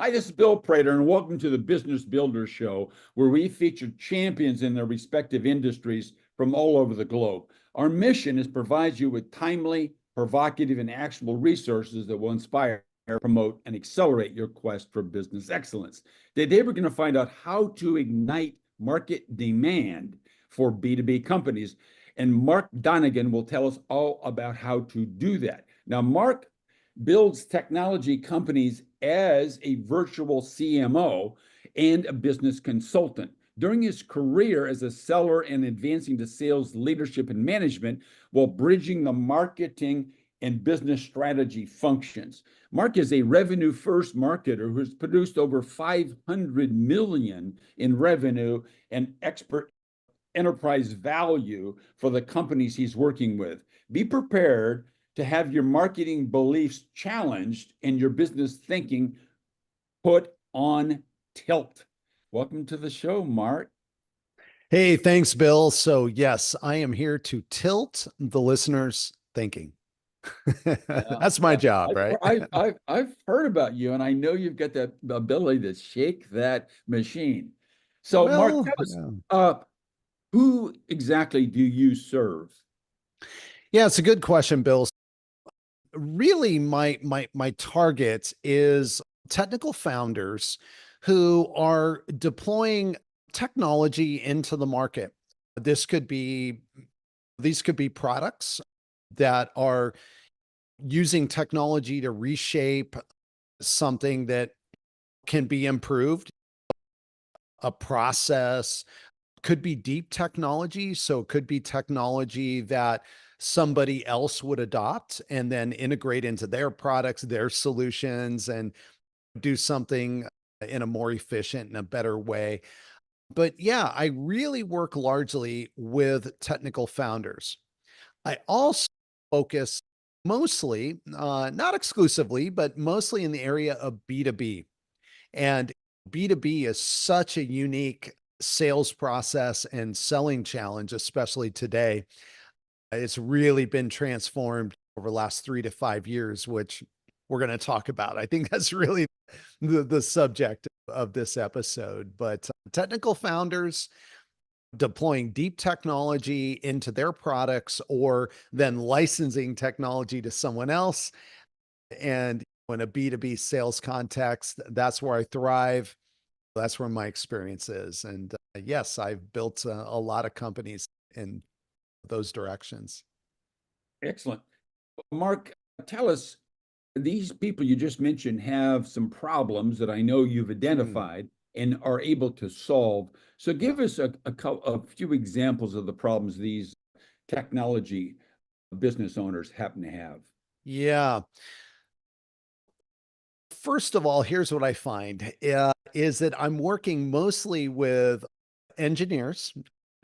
Hi, this is Bill Prater, and welcome to the Business Builder Show, where we feature champions in their respective industries from all over the globe. Our mission is to provide you with timely, provocative, and actionable resources that will inspire, promote, and accelerate your quest for business excellence. Today, we're going to find out how to ignite market demand for B2B companies, and Mark Donegan will tell us all about how to do that. Now, Mark builds technology companies as a virtual CMO and a business consultant. During his career as a seller and advancing to sales leadership and management while bridging the marketing and business strategy functions. Mark is a revenue-first marketer who's produced over 500 million in revenue and expert enterprise value for the companies he's working with. Be prepared to have your marketing beliefs challenged and your business thinking put on tilt. Welcome to the show, Mark. Hey, thanks, Bill. So yes, I am here to tilt the listeners' thinking. That's my job, right? I've heard about you, and I know you've got that ability to shake that machine. So, Mark, Well, tell us, who exactly do you serve? yeah, it's a good question, Bill. Really, my target is technical founders who are deploying technology into the market. This could be these could be products that are using technology to reshape something that can be improved, a process, could be deep technology. So it could be technology that somebody else would adopt and then integrate into their products, their solutions, and do something in a more efficient and a better way. But yeah, I really work largely with technical founders. I also focus mostly, not exclusively, but mostly in the area of B2B. And B2B is such a unique sales process and selling challenge, especially today. It's really been transformed over the last 3 to 5 years, which we're going to talk about. I think that's really the subject of this episode. But technical founders deploying deep technology into their products or then licensing technology to someone else. And in a B2B sales context, that's where I thrive. That's where my experience is. And yes, I've built a lot of companies in those directions. Excellent. Mark, tell us, these people you just mentioned have some problems that I know you've identified and are able to solve. So give us a few examples of the problems these technology business owners happen to have. Yeah. First of all, here's what I find is that I'm working mostly with engineers,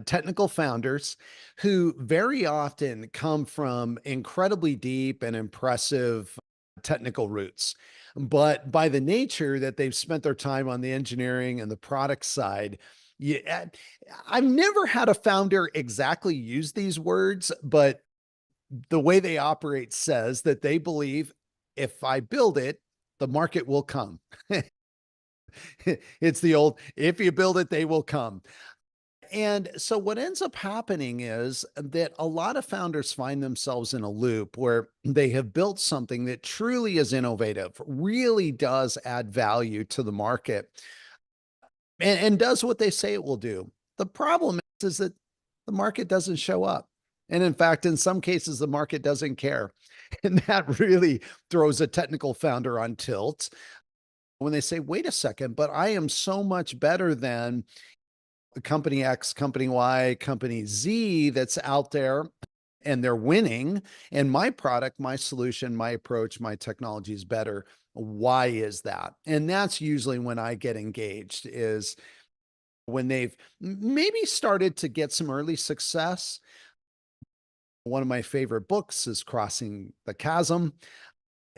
technical founders who very often come from incredibly deep and impressive technical roots. But by the nature that they've spent their time on the engineering and the product side, yeah, I've never had a founder exactly use these words, but the way they operate says that they believe if I build it, the market will come. It's the old, if you build it, they will come. And so what ends up happening is that a lot of founders find themselves in a loop where they have built something that truly is innovative, really does add value to the market, and does what they say it will do. The problem is that the market doesn't show up. And in fact, in some cases, the market doesn't care. And that really throws a technical founder on tilt when they say, wait a second, but I am so much better than company X, company Y, company Z that's out there and they're winning. And my product, my solution, my approach, my technology is better. Why is that? And that's usually when I get engaged, is when they've maybe started to get some early success. One of my favorite books is Crossing the Chasm.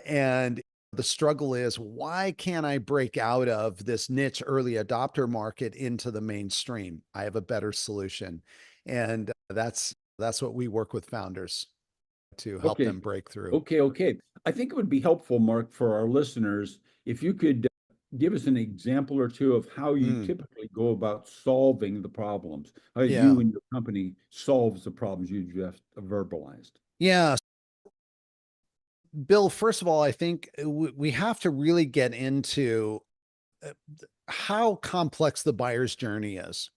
And the struggle is, why can't I break out of this niche early adopter market into the mainstream? I have a better solution. And that's what we work with founders to help them break through. Okay. I think it would be helpful, Mark, for our listeners, if you could give us an example or two of how you Mm, typically go about solving the problems, how you yeah. and your company solves the problems you just verbalized. Yeah. Bill, first of all, I think we have to really get into uh, how complex the buyer's journey is.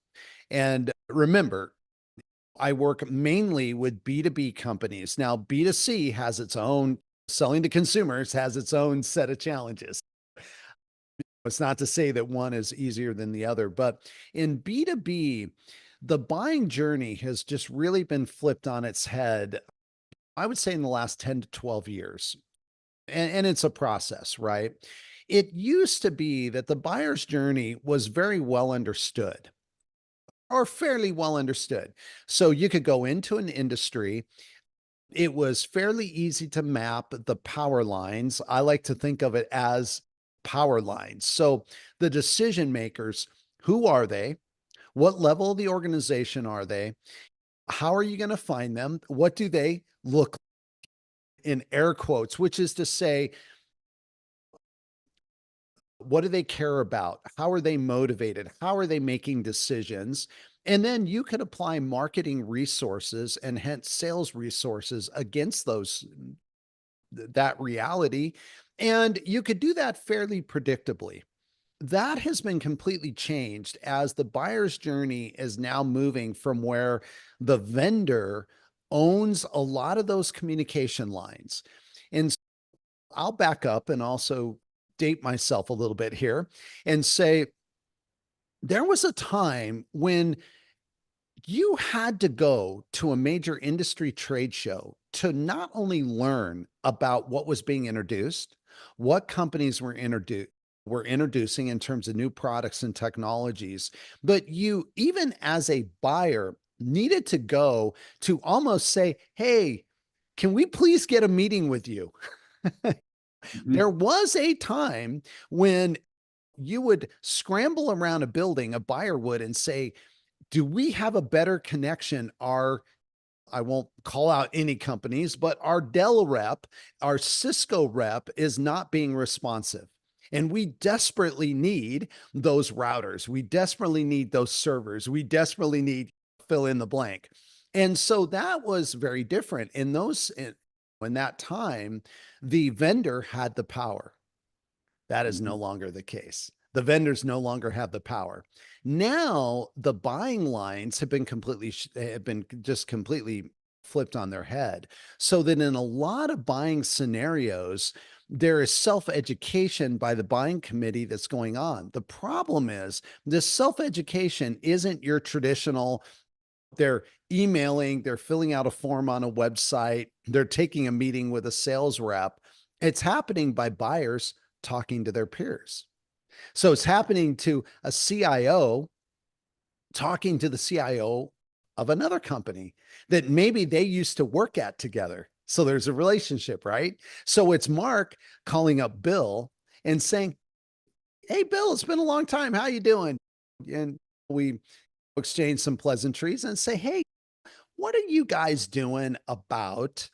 And remember, I work mainly with B2B companies. Now, B2C has its own, selling to consumers has its own set of challenges. It's not to say that one is easier than the other, but in B2B, the buying journey has just really been flipped on its head, I would say in the last 10 to 12 years. And it's a process, right? It used to be that the buyer's journey was very well understood or fairly well understood. So you could go into an industry. It was fairly easy to map the power lines. I like to think of it as power lines. So the decision makers, who are they? What level of the organization are they? How are you going to find them? What do they look in air quotes, which is to say, what do they care about? How are they motivated? How are they making decisions? And then you could apply marketing resources and hence sales resources against that reality. And you could do that fairly predictably. That has been completely changed as the buyer's journey is now moving from where the vendor owns a lot of those communication lines. And I'll back up and also date myself a little bit here and say there was a time when you had to go to a major industry trade show to not only learn about what was being introduced, what companies were introducing in terms of new products and technologies, but you, even as a buyer, needed to go to almost say, "Hey, can we please get a meeting with you?" There Mhm. was a time when you would scramble around a building, a buyer would, and say, do we have a better connection? I won't call out any companies, but our Dell rep, our Cisco rep is not being responsive. And we desperately need those routers. We desperately need those servers. We desperately need fill in the blank. And so that was very different. In that time, the vendor had the power. That is no Mhm. longer the case. The vendors no longer have the power. Now the buying lines have been just completely flipped on their head. So that in a lot of buying scenarios, there is self-education by the buying committee that's going on. The problem is this self-education isn't your traditional, they're emailing, they're filling out a form on a website, they're taking a meeting with a sales rep. It's happening by buyers talking to their peers. So it's happening to a CIO talking to the CIO of another company that maybe they used to work at together. So there's a relationship, right? So it's Mark calling up Bill and saying, "Hey, Bill, it's been a long time. How you doing?" And we exchange some pleasantries and say, "Hey, what are you guys doing about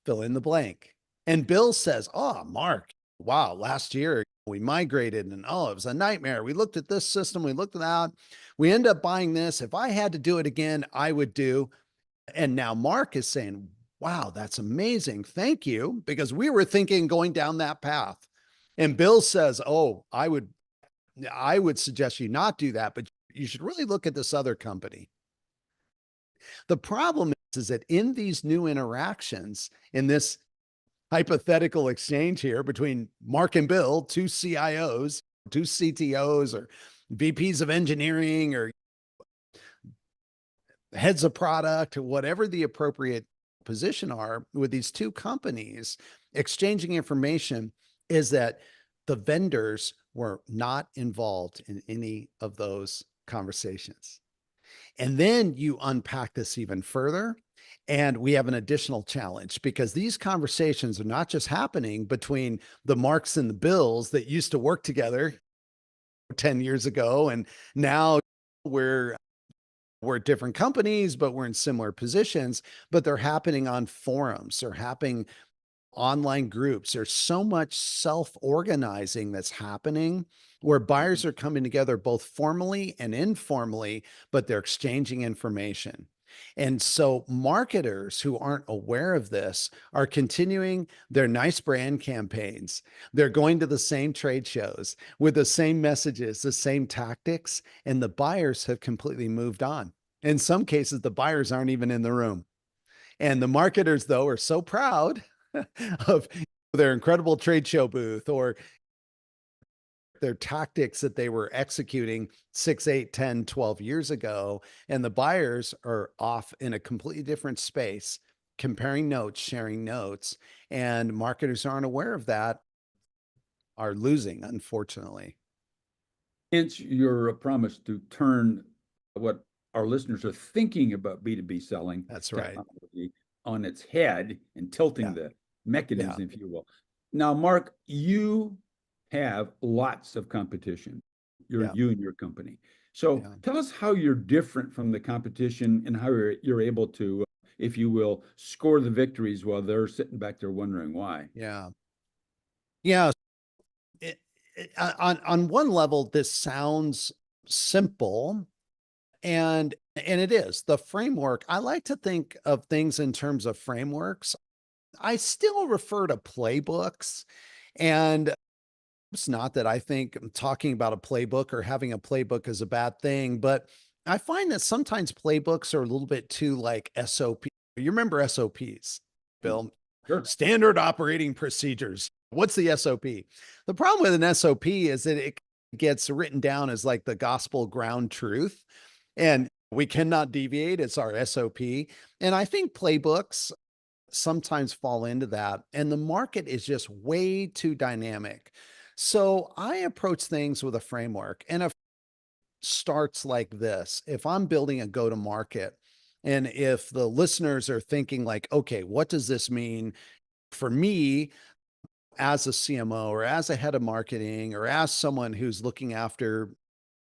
fill in the blank?" And Bill says, "Oh, Mark, wow, last year we migrated and oh, it was a nightmare. We looked at this system, we looked at that, we ended up buying this. If I had to do it again, I would do." And now Mark is saying, "Wow, that's amazing. Thank you." Because we were thinking going down that path. And Bill says, "Oh, I would suggest you not do that, but you should really look at this other company." The problem is that in these new interactions, in this hypothetical exchange here between Mark and Bill, two CIOs, two CTOs, or VPs of engineering, or heads of product, or whatever the appropriate position are with these two companies exchanging information, is that the vendors were not involved in any of those conversations. And then you unpack this even further. And we have an additional challenge because these conversations are not just happening between the Marks and the Bills that used to work together 10 years ago. And now we're different companies, but we're in similar positions, but they're happening on forums, they're happening online groups. There's so much self organizing that's happening where buyers are coming together both formally and informally, but they're exchanging information. And so marketers who aren't aware of this are continuing their nice brand campaigns. They're going to the same trade shows with the same messages, the same tactics, and the buyers have completely moved on. In some cases, the buyers aren't even in the room. And the marketers, though, are so proud of their incredible trade show booth or their tactics that they were executing 6, 8, 10, 12 years ago. And the buyers are off in a completely different space, comparing notes, sharing notes. And marketers aren't aware of that, are losing, unfortunately. Hence your promise to turn what our listeners are thinking about B2B selling That's right. technology on its head and tilting Yeah. the Yeah. mechanism, if you will. Now, Mark, you have lots of competition. Yeah. You and your company. So Yeah. tell us how you're different from the competition and how you're able to, if you will, score the victories while they're sitting back there wondering why. Yeah. Yeah. On one level, this sounds simple, and it is. The framework, I like to think of things in terms of frameworks. I still refer to playbooks, and it's not that I think talking about a playbook or having a playbook is a bad thing, but I find that sometimes playbooks are a little bit too like SOP. You remember SOPs, Bill? Sure. Standard operating procedures. What's the SOP? The problem with an SOP is that it gets written down as like the gospel ground truth, and we cannot deviate. It's our SOP. And I think playbooks sometimes fall into that. And the market is just way too dynamic. So I approach things with a framework, and it starts like this. If I'm building a go to market, and if the listeners are thinking like, okay, what does this mean for me as a CMO or as a head of marketing or as someone who's looking after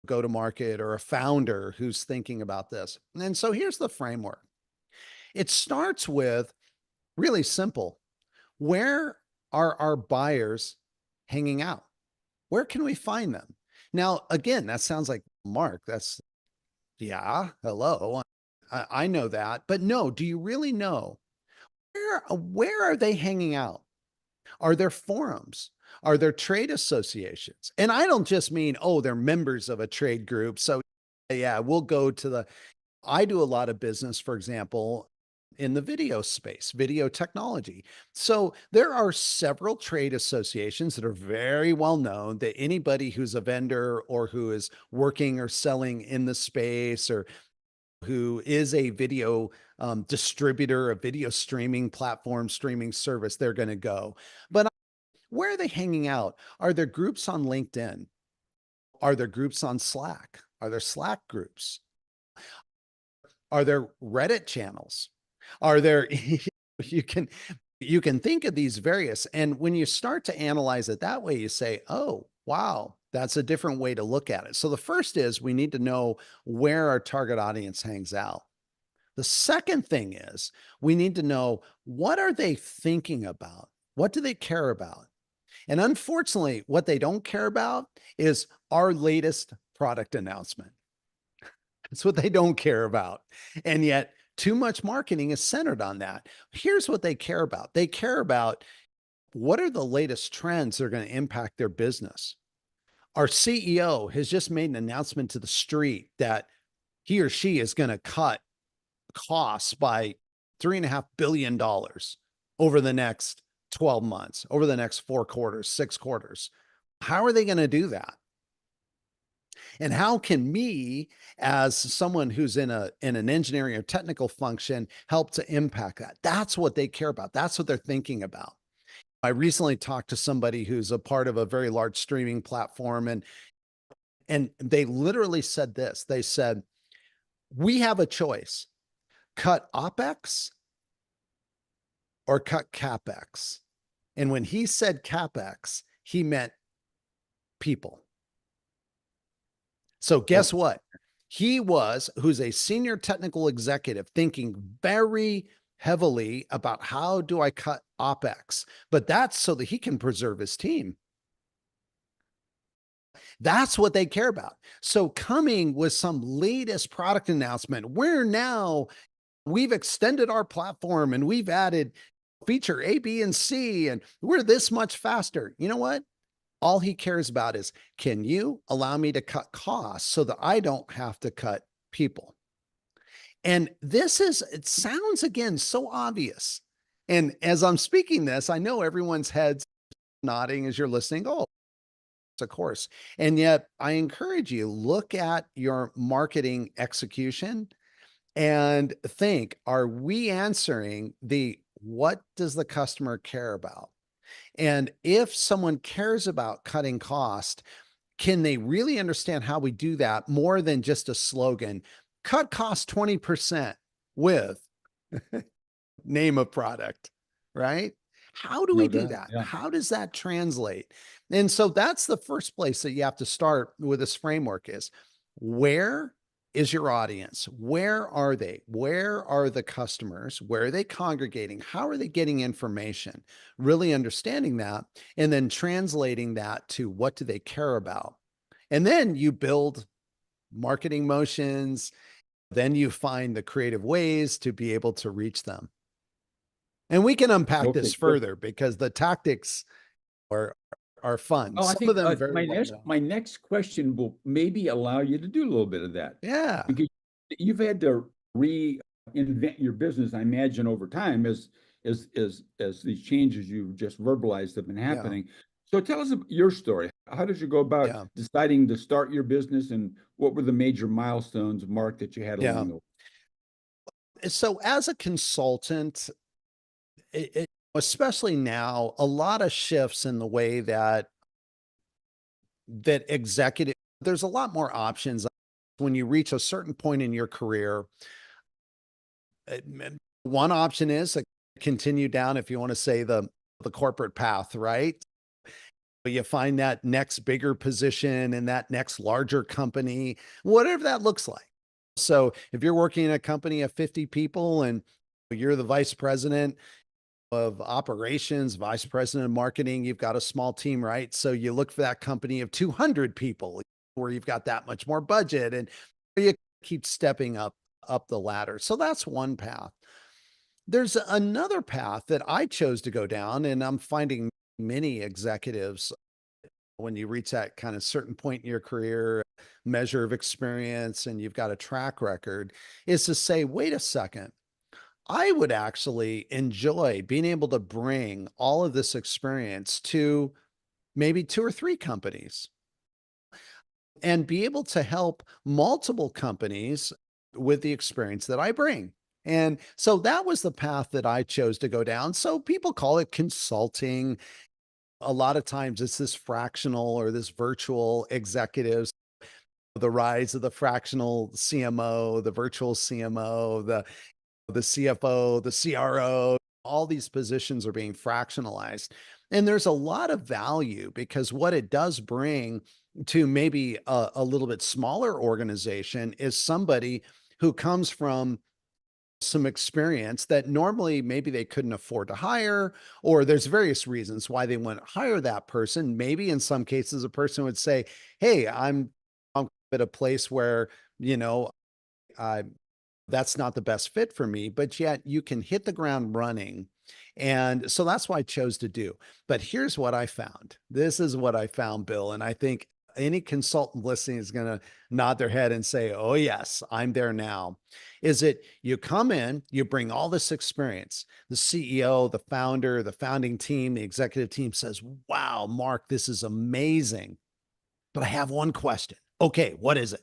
go to market or a founder who's thinking about this? And so here's the framework. It starts with really simple. Where are our buyers hanging out? Where can we find them? Now, again, that sounds like Mark. Yeah, hello. I know that. But no, do you really know? Where are they hanging out? Are there forums? Are there trade associations? And I don't just mean, oh, they're members of a trade group. So, yeah, we'll go to I do a lot of business, for example, in the video space, video technology. So there are several trade associations that are very well known that anybody who's a vendor or who is working or selling in the space or who is a video distributor, a video streaming platform, streaming service, they're going to go. But where are they hanging out? Are there groups on LinkedIn? Are there groups on Slack? Are there Slack groups? Are there Reddit channels? Are there you can you can think of these various, and when you start to analyze it that way, you say, "Oh, wow, that's a different way to look at it." So the first is we need to know where our target audience hangs out. The second thing is we need to know what are they thinking about? What do they care about? And unfortunately, what they don't care about is our latest product announcement. It's what they don't care about. And yet, too much marketing is centered on that. Here's what they care about. They care about what are the latest trends that are going to impact their business. Our CEO has just made an announcement to the street that he or she is going to cut costs by $3.5 billion over the next 12 months, over the next 4 quarters, 6 quarters. How are they going to do that? And how can me, as someone who's in an engineering or technical function, help to impact that? That's what they care about. That's what they're thinking about. I recently talked to somebody who's a part of a very large streaming platform, and they literally said this. They said, "We have a choice: cut OpEx or cut CapEx." And when he said CapEx, he meant people. So guess what? Who's a senior technical executive, thinking very heavily about how do I cut OpEx, but that's so that he can preserve his team. That's what they care about. So coming with some latest product announcement, we've extended our platform and we've added feature A, B, and C, and we're this much faster. You know what? All he cares about is, can you allow me to cut costs so that I don't have to cut people? And it sounds again so obvious. And as I'm speaking this, I know everyone's heads nodding as you're listening. Oh, of course. And yet I encourage you, look at your marketing execution and think, are we answering what does the customer care about? And if someone cares about cutting cost, can they really understand how we do that more than just a slogan? Cut cost 20% with name of product, right? How do we No do doubt. that? Yeah. How does that translate? And so that's the first place that you have to start with this framework is, where is your audience? Where are they? Where are the customers? Where are they congregating? How are they getting information? Really understanding that and then translating that to what do they care about? And then you build marketing motions. Then you find the creative ways to be able to reach them. And we can unpack Okay, this good. further because the tactics are are fun. Well, I Some of think them very well known. my next question will maybe allow you to do a little bit of that Yeah. because you've had to reinvent your business, I imagine, over time as these changes you've just verbalized have been Yeah. happening. So tell us your story. How did you go about Yeah. deciding to start your business, and what were the major milestones, Mark, that you had Yeah. along the way? So as a consultant, especially now, a lot of shifts in the way that executive, there's a lot more options when you reach a certain point in your career. One option is to continue down, if you want to say, the corporate path, right? You find that next bigger position in that next larger company, whatever that looks like. So if you're working in a company of 50 people and you're the vice president of operations, vice president of marketing, you've got a small team, right? So you look for that company of 200 people where you've got that much more budget and you keep stepping up the ladder. So that's one path. There's another path that I chose to go down, and I'm finding many executives, when you reach that kind of certain point in your career, measure of experience, and you've got a track record, is to say, wait a second, I would actually enjoy being able to bring all of this experience to maybe two or three companies and be able to help multiple companies with the experience that I bring. And so that was the path that I chose to go down. So people call it consulting. A lot of times it's this fractional or this virtual executives, the rise of the fractional CMO, the virtual CMO, the CFO, the CRO, all these positions are being fractionalized. And there's a lot of value because what it does bring to maybe a little bit smaller organization is somebody who comes from some experience that normally maybe they couldn't afford to hire, or there's various reasons why they wouldn't hire that person. Maybe in some cases, a person would say, hey, I'm at a place where, you know, I that's not the best fit for me, but yet you can hit the ground running. And so that's what I chose to do. But here's what I found. This is what I found, Bill. And I think any consultant listening is going to nod their head and say, oh, yes, I'm there now. Is it you come in, you bring all this experience. The CEO, the founder, the founding team, the executive team says, wow, Mark, this is amazing. But I have one question. Okay, what is it?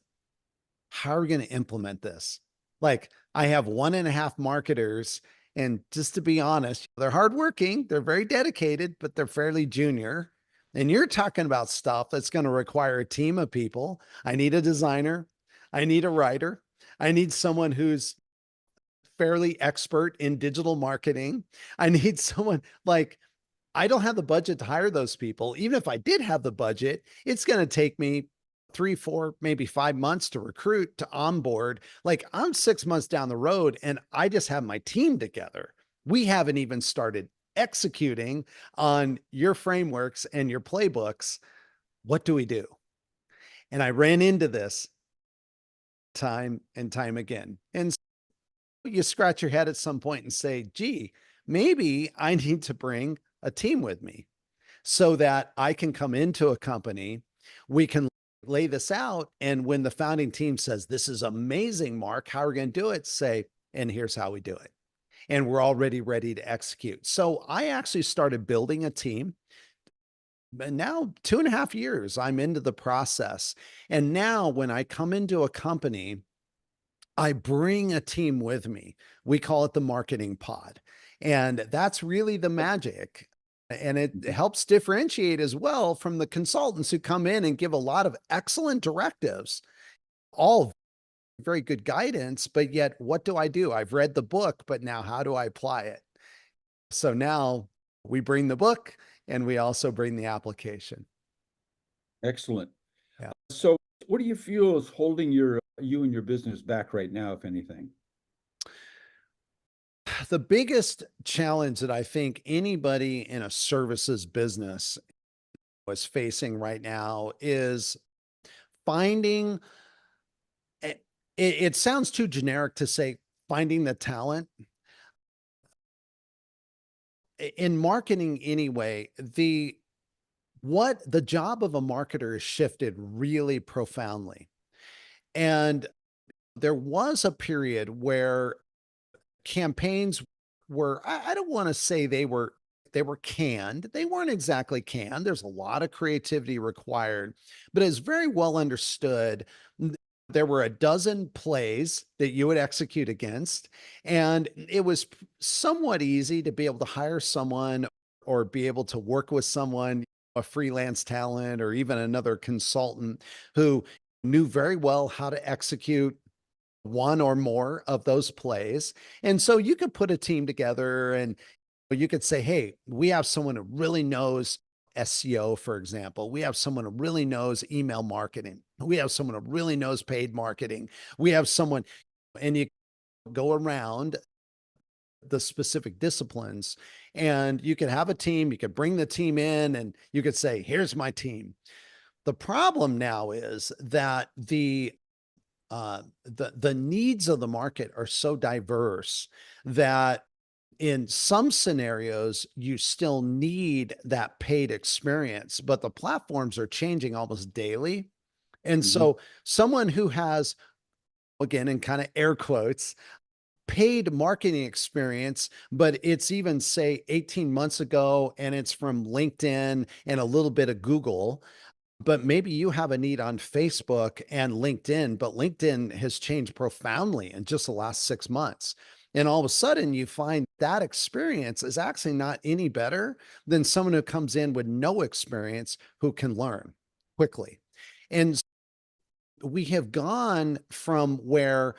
How are we going to implement this? Like, I have 1.5 marketers, and just to be honest, they're hardworking, they're very dedicated, but they're fairly junior. And you're talking about stuff that's going to require a team of people. I need a designer. I need a writer. I need someone who's fairly expert in digital marketing. I need someone like, I don't have the budget to hire those people. Even if I did have the budget, it's going to take me 3, 4, maybe 5 months to recruit, to onboard. Like, I'm 6 months down the road and I just have my team together. We haven't even started executing on your frameworks and your playbooks. What do we do? And I ran into this time and time again. And so you scratch your head at some point and say, gee, maybe I need to bring a team with me so that I can come into a company. We can lay this out. And when the founding team says, this is amazing, Mark, how are we going to do it? Say, and here's how we do it. And we're already ready to execute. So I actually started building a team. And now 2.5 years, I'm into the process. And now when I come into a company, I bring a team with me. We call it the marketing pod. And that's really the magic. And it Mhm. helps differentiate as well from the consultants who come in and give a lot of excellent directives, all very good guidance. But yet, what do I do? I've read the book, but now how do I apply it? So now we bring the book and we also bring the application. Excellent. Yeah. So what do you feel is holding you and your business back right now, if anything? The biggest challenge that I think anybody in a services business was facing right now is finding it, it sounds too generic to say finding the talent in marketing anyway. The job of a marketer has shifted really profoundly. And there was a period where campaigns were, I don't want to say they were canned. They weren't exactly canned. There's a lot of creativity required, but it's very well understood. There were a dozen plays that you would execute against, and it was somewhat easy to be able to hire someone or be able to work with someone, a freelance talent or even another consultant who knew very well how to execute one or more of those plays. And so you could put a team together and you could say, hey, we have someone who really knows SEO, for example. We have someone who really knows email marketing. We have someone who really knows paid marketing. We have someone, and you go around the specific disciplines and you could have a team, you could bring the team in and you could say, here's my team. The problem now is that the needs of the market are so diverse that in some scenarios you still need that paid experience, but the platforms are changing almost daily. And Mhm. so someone who has, again, in kind of air quotes, paid marketing experience, but it's even say 18 months ago and it's from LinkedIn and a little bit of Google, but maybe you have a need on Facebook and LinkedIn, but LinkedIn has changed profoundly in just the last 6 months. And all of a sudden, you find that experience is actually not any better than someone who comes in with no experience who can learn quickly. And we have gone from where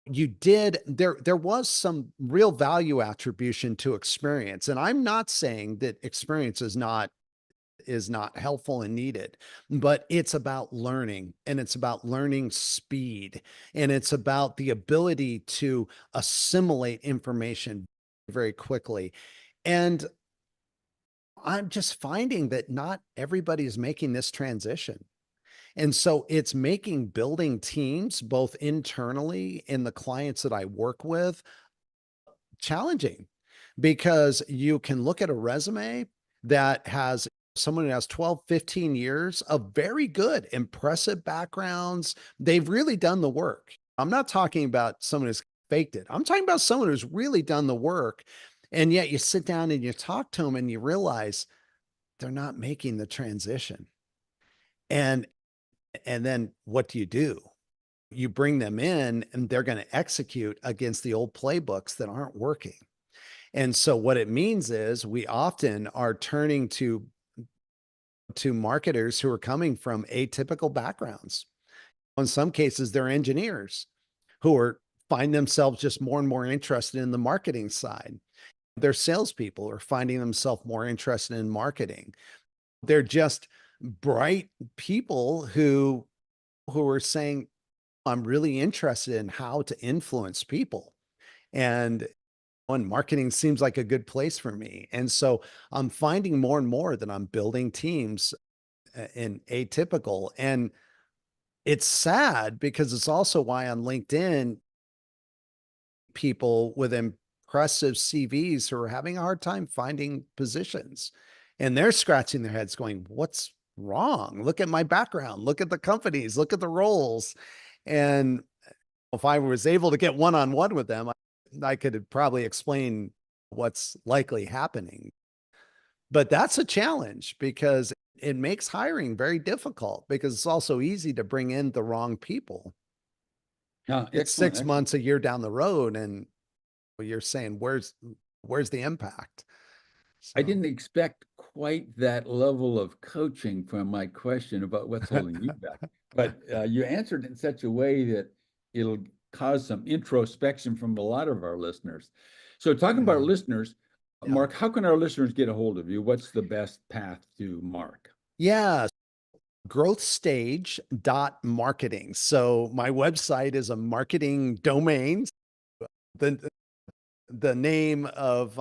there was some real value attribution to experience. And I'm not saying that experience is not helpful and needed, but it's about learning and it's about learning speed and it's about the ability to assimilate information very quickly. And I'm just finding that not everybody is making this transition. And so it's making building teams both internally in the clients that I work with challenging because you can look at a resume that has someone who has 12, 15 years of very good, impressive backgrounds. They've really done the work. I'm not talking about someone who's faked it. I'm talking about someone who's really done the work. And yet you sit down and you talk to them and you realize they're not making the transition. And and then what do? You bring them in and they're going to execute against the old playbooks that aren't working. And so what it means is we often are turning to marketers who are coming from atypical backgrounds. In some cases, they're engineers who are find themselves just more and more interested in the marketing side. They're salespeople are finding themselves more interested in marketing. They're just bright people who are saying, I'm really interested in how to influence people. And marketing seems like a good place for me. And so I'm finding more and more that I'm building teams in atypical. And It's sad because it's also why on LinkedIn, people with impressive CVs who are having a hard time finding positions, and they're scratching their heads going, what's wrong? Look at my background, look at the companies, look at the roles. And if I was able to get one-on-one with them, I could probably explain what's likely happening. But that's a challenge because it makes hiring very difficult because it's also easy to bring in the wrong people. Yeah, It's excellent, 6 excellent. months, a year down the road, and you're saying, where's the impact? I So didn't expect quite that level of coaching from my question about what's holding you back, but you answered in such a way that it'll cause some introspection from a lot of our listeners. So, talking about our yeah, listeners, yeah. Mark, how can our listeners get a hold of you? What's the best path to Mark? Yeah, growthstage.marketing. So my website is a marketing domain. The the name of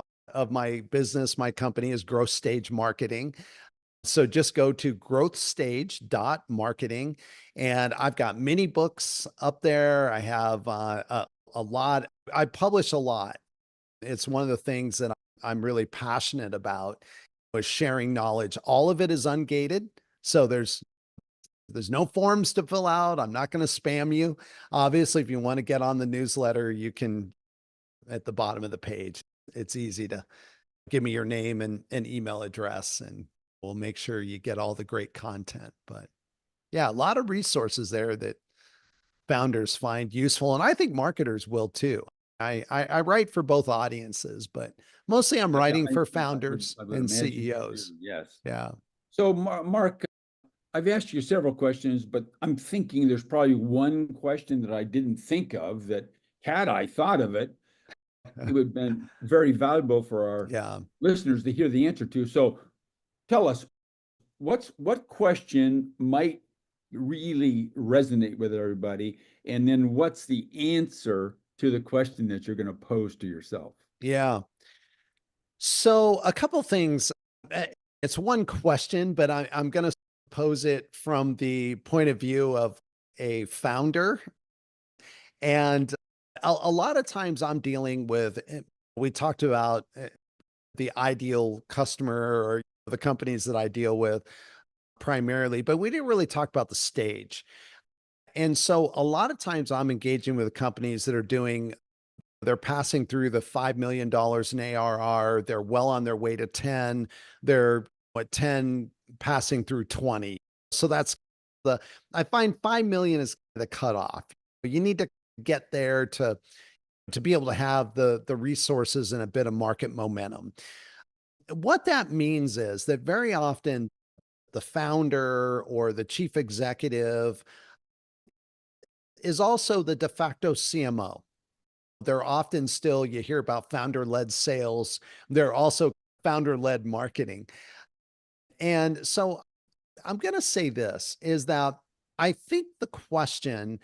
my business, my company is Growth Stage Marketing. So just go to growthstage.marketing, and I've got many books up there. I have a lot. I publish a lot. It's one of the things that I'm really passionate about was sharing knowledge. All of it is ungated. So there's no forms to fill out. I'm not going to spam you. Obviously, if you want to get on the newsletter, you can at the bottom of the page. It's easy to give me your name and email address, and we'll make sure you get all the great content. But yeah, a lot of resources there that founders find useful. And I think marketers will too. I write for both audiences, but mostly I'm Yeah, writing I, for I would founders I would and imagine you do. CEOs. Yes. Yeah. So, Mark, I've asked you several questions, but I'm thinking there's probably one question that I didn't think of that had I thought of it, it would have been very valuable for our Yeah. listeners to hear the answer to. So tell us, what question might really resonate with everybody? And then what's the answer to the question that you're going to pose to yourself? Yeah. So a couple things. eh, It's one question, but I'm going to pose it from the point of view of a founder. And a lot of times I'm dealing with, we talked about the ideal customer or the companies that I deal with primarily, but we didn't really talk about the stage. And so a lot of times I'm engaging with companies that are doing, they're passing through the $5 million in ARR. They're well on their way to 10. They're what 10 passing through 20. So that's the, I find 5 million is the cutoff. You need to get there to be able to have the resources and a bit of market momentum. What that means is that very often the founder or the chief executive is also the de facto CMO. They're often still, you hear about founder led sales. They're also founder led marketing. And so I'm going to say this is that I think the question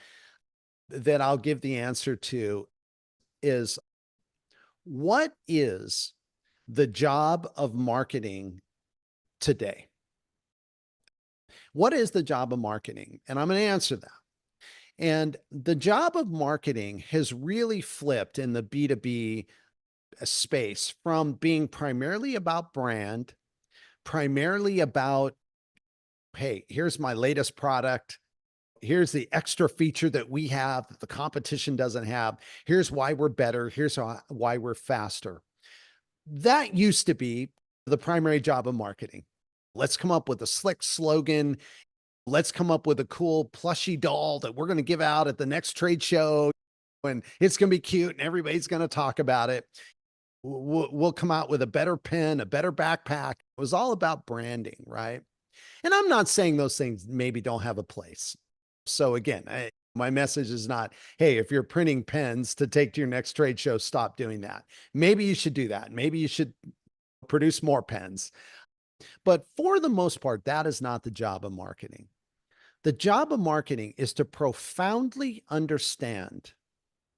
that I'll give the answer to is what is the job of marketing today? What is the job of marketing? And I'm going to answer that. And the job of marketing has really flipped in the B2B space from being primarily about brand, primarily about, hey, here's my latest product. Here's the extra feature that we have that the competition doesn't have. Here's why we're better. Here's why we're faster. That used to be the primary job of marketing. Let's come up with a slick slogan. Let's come up with a cool plushy doll that we're going to give out at the next trade show. And it's going to be cute and everybody's going to talk about it. We'll come out with a better pen, a better backpack. It was all about branding, right? And I'm not saying those things maybe don't have a place. So again, my message is not, hey, if you're printing pens to take to your next trade show, stop doing that. Maybe you should do that. Maybe you should produce more pens. But for the most part, that is not the job of marketing. The job of marketing is to profoundly understand.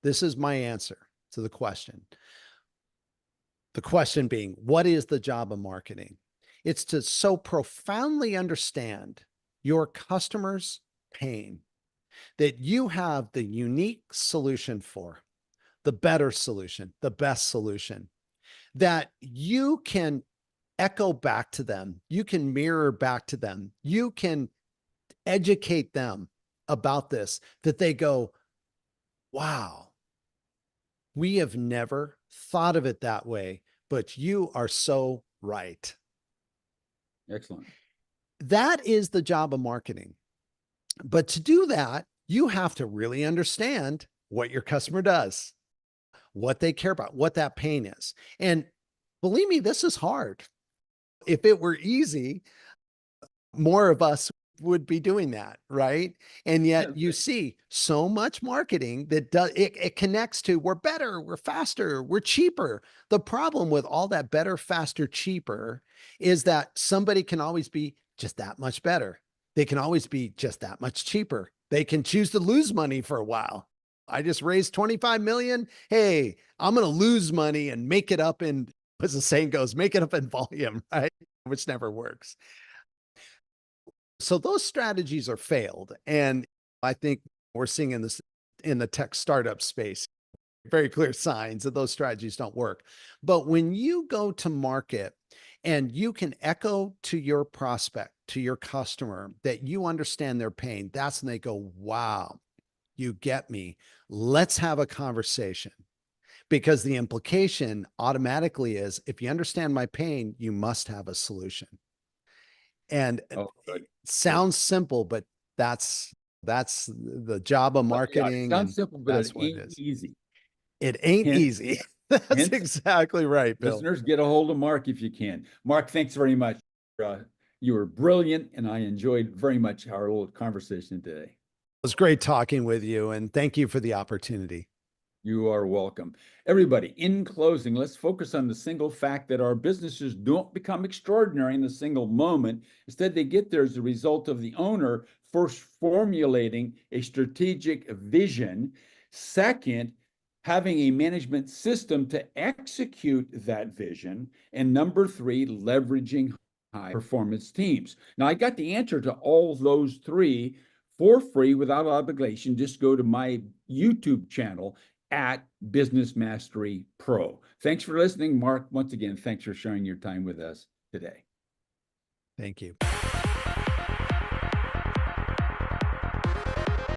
This is my answer to the question. The question being, what is the job of marketing? It's to so profoundly understand your customer's pain. that you have the unique solution for, the better solution, the best solution, that you can echo back to them, you can mirror back to them, you can educate them about this, that they go, wow, we have never thought of it that way, but you are so right. Excellent. That is the job of marketing. But to do that, you have to really understand what your customer does, what they care about, what that pain is. And believe me, this is hard. If it were easy, more of us would be doing that, right? And yet you see so much marketing that does it connects to we're better, we're faster, we're cheaper. The problem with all that better, faster, cheaper is that somebody can always be just that much better. They can always be just that much cheaper. They can choose to lose money for a while. I just raised 25 million. Hey, I'm going to lose money and make it up in, as the saying goes, make it up in volume, right? Which never works. So those strategies are failed. And I think we're seeing in the tech startup space, very clear signs that those strategies don't work. But when you go to market and you can echo to your prospect, to your customer, that you understand their pain, that's when they go, wow, you get me. Let's have a conversation. Because the implication automatically is if you understand my pain, you must have a solution. And it sounds simple, but that's the job of marketing. Yeah, it sounds and simple, but that's it what it ain't is. easy. It ain't Hence, easy. That's hence, exactly right, Bill. listeners, get a hold of Mark if you can. Mark, thanks very much. You were brilliant, and I enjoyed very much our little conversation today. It was great talking with you, and thank you for the opportunity. You are welcome. Everybody, in closing, let's focus on the single fact that our businesses don't become extraordinary in a single moment. Instead, they get there as a result of the owner first formulating a strategic vision. Second, having a management system to execute that vision. And number three, leveraging high performance teams. Now, I got the answer to all those three for free without obligation. Just go to my YouTube channel at Business Mastery Pro. Thanks for listening, Mark. Once again, thanks for sharing your time with us today. Thank you.